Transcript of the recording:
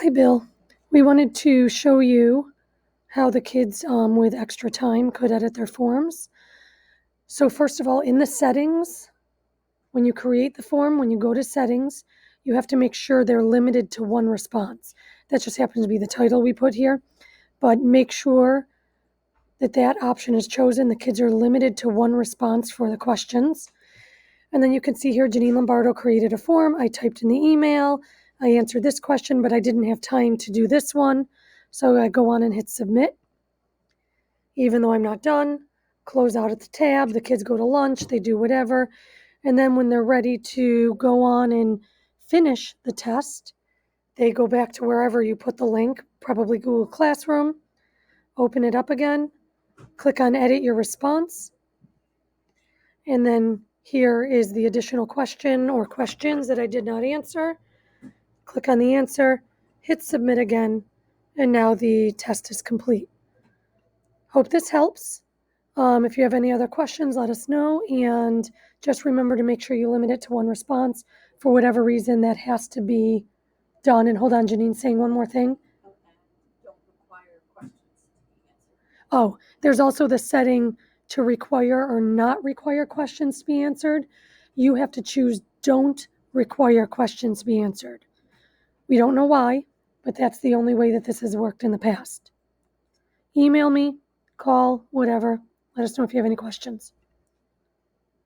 Hi, Bill. We wanted to show you how the kids with extra time could edit their forms. So first of all, in the settings, when you create the form, when you go to settings, you have to make sure they're limited to one response. That just happens to be the title we put here, but make sure that that option is chosen. The kids are limited to one response for the questions. And then you can see here, Janine Lombardo created a form. I typed in the email. I answered this question, but I didn't have time to do this one. So I go on and hit submit. Even though I'm not done, close out at the tab. The kids go to lunch, they do whatever. And then when they're ready to go on and finish the test, they go back to wherever you put the link, probably Google Classroom, open it up again, click on edit your response, and then here is the additional question or questions that I did not answer. Click on the answer, hit submit again, and now the test is complete. Hope this helps. If you have any other questions, let us know. And just remember to make sure you limit it to one response. For whatever reason, that has to be done. And hold on, Janine's saying one more thing. Don't require questions to be answered. Oh, there's also the setting to require or not require questions to be answered. You have to choose don't require questions to be answered. We don't know why, but that's the only way that this has worked in the past. Email me, call, whatever. Let us know if you have any questions.